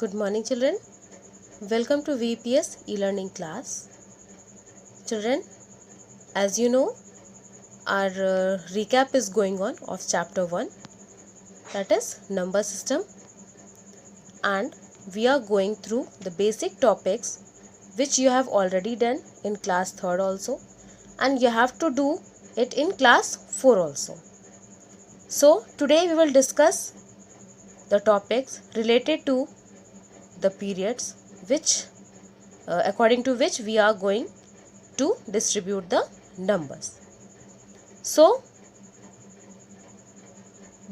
Good morning, children. Welcome to VPS e-learning class. Children, as you know, our recap is going on of chapter 1, that is number system, and we are going through the basic topics which you have already done in class 3rd also, and you have to do it in class 4 also. So today we will discuss the topics related to the periods which according to which we are going to distribute the numbers. So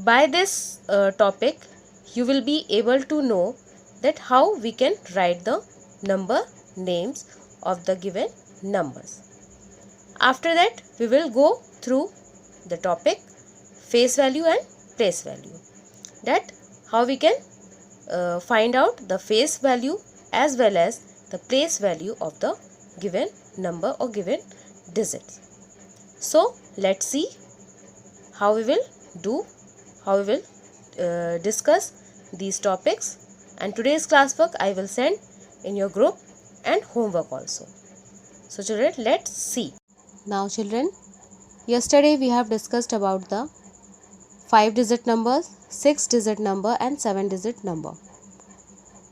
by this topic you will be able to know that how we can write the number names of the given numbers. After that we will go through the topic face value and place value, that how we can find out the face value as well as the place value of the given number or given digits. So let's see how we will discuss these topics, and today's classwork I will send in your group and homework also. So children, let's see. Now children, yesterday we have discussed about the 5-digit numbers, 6-digit number and 7-digit number.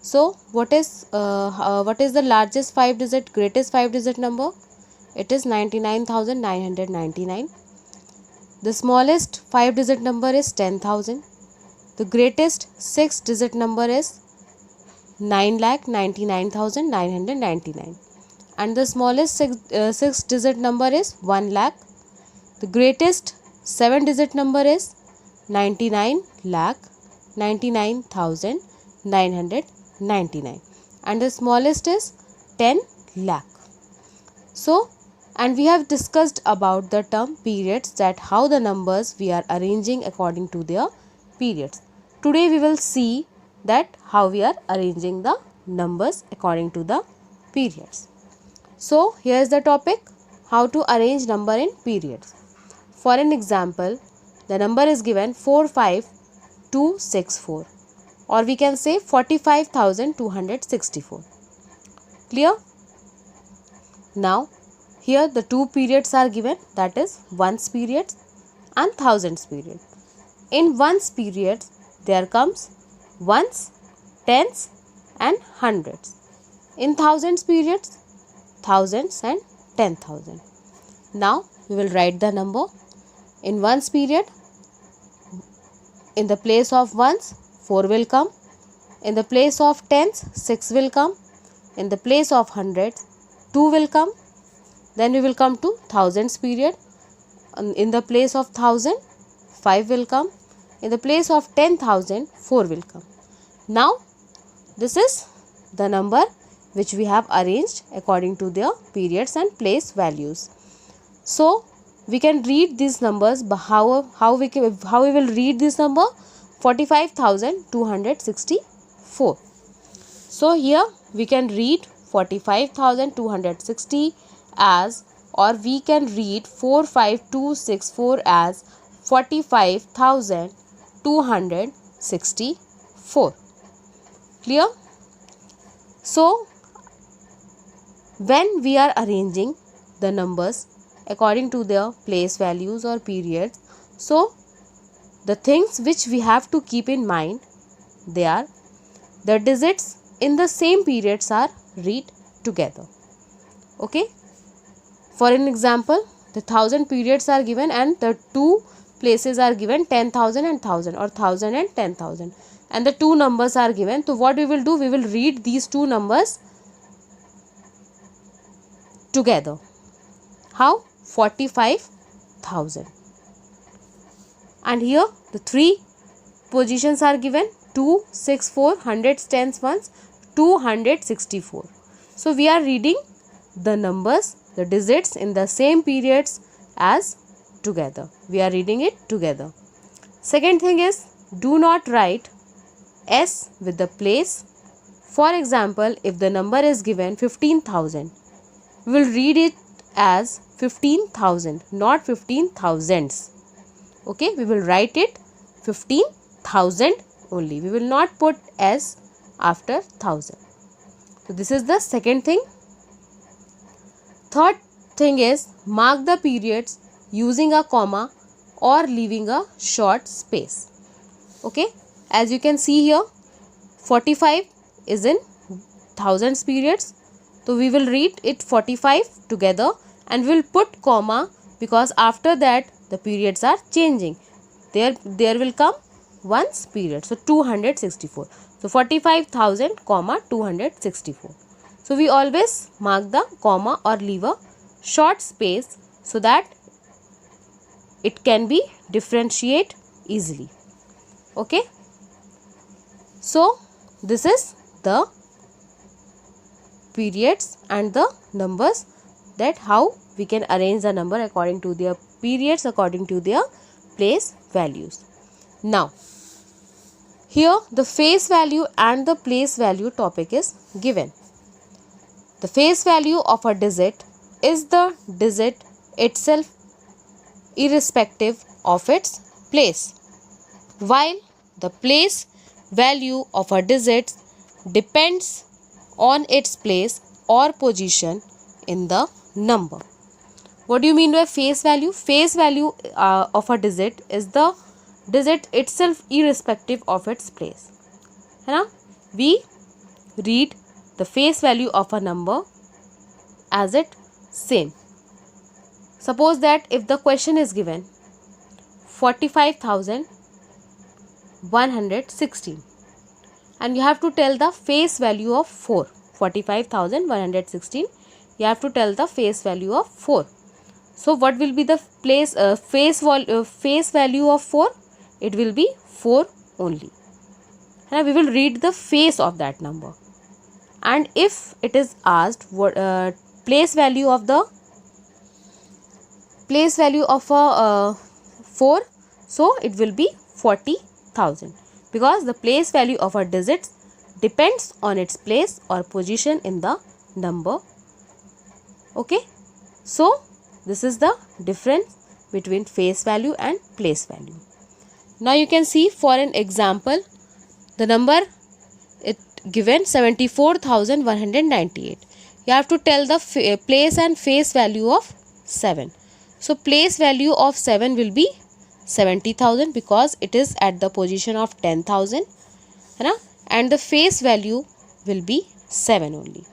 So what is the largest 5-digit, greatest 5-digit number? It is 99,999. The smallest 5-digit number is 10,000. The greatest 6-digit number is 9,99,999. And the smallest 6-digit number is 1 lakh. The greatest 7-digit number is 99,99,999. And the smallest is 10 lakh. So, and we have discussed about the term periods, that how the numbers we are arranging according to their periods. Today we will see that how we are arranging the numbers according to the periods. So here is the topic, how to arrange number in periods. For an example, the number is given 45264, or we can say 45,264. Clear? Now here the two periods are given, that is ones period and thousands period. In ones period there comes ones, tens and hundreds. In thousands periods, thousands and 10,000. Now we will write the number. In ones period, in the place of ones 4 will come. In the place of tens 6 will come. In the place of hundreds 2 will come. Then we will come to thousands period. In the place of 1,000 5 will come. In the place of 10,000 4 will come. Now this is the number which we have arranged according to their periods and place values. So we can read these numbers, but how we will read this number? 45,264. So here we can read 45,260 as, or we can read 45264 as 45,264. Clear? So when we are arranging the numbers according to their place values or periods, so the things which we have to keep in mind, they are the digits in the same periods are read together. Okay? For an example, the 1,000 periods are given and the two places are given 10,000 and 1,000, or 1,000 and 10,000, and the two numbers are given. So what we will do? We will read these two numbers together. How? 45,000. And here the three positions are given: 2, 6, 4, hundreds, tens, ones, 264. So we are reading the numbers, the digits in the same periods as together. We are reading it together. Second thing is, do not write S with the place. For example, if the number is given 15,000, we will read it as 15,000, not 15,000s. Okay, we will write it 15,000 only. We will not put S after 1000. So this is the second thing. Third thing is mark the periods using a comma or leaving a short space. Okay, as you can see here, 45 is in thousands periods. So we will read it 45 together and we will put comma because after that the periods are changing. There will come ones period. So 264. So 45,000 comma 264. So we always mark the comma or leave a short space so that it can be differentiate easily. Okay. So this is the periods and the numbers, that how we can arrange the number according to their periods, according to their place values. Now here the face value and the place value topic is given. The face value of a digit is the digit itself irrespective of its place, while the place value of a digit depends on its place or position in the number. What do you mean by face value? Face value of a digit is the digit itself irrespective of its place. है ना? We read the face value of a number as it same. Suppose that if the question is given 45,116 and you have to tell the face value of 4. 45,116, you have to tell the face value of 4. So what will be the face value of 4? It will be 4 only. And we will read the face of that number. And if it is asked what place value of a 4, so it will be 40,000 because the place value of a digit depends on its place or position in the number. Okay, so this is the difference between face value and place value. Now you can see for an example the number it given 74,198. You have to tell the place and face value of 7. So place value of 7 will be 70,000 because it is at the position of 10,000, and the face value will be 7 only.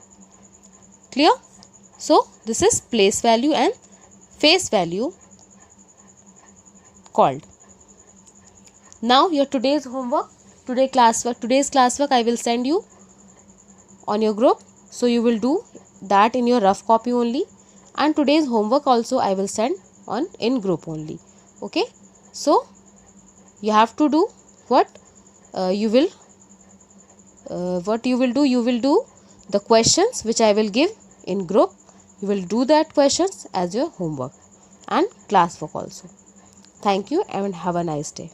Clear? So this is place value and face value called. Now your today's homework, today's classwork I will send you on your group. So you will do that in your rough copy only, and today's homework also I will send in group only. Okay, so you have to do what you will do the questions which I will give in group. You will do that questions as your homework and classwork also. Thank you and have a nice day.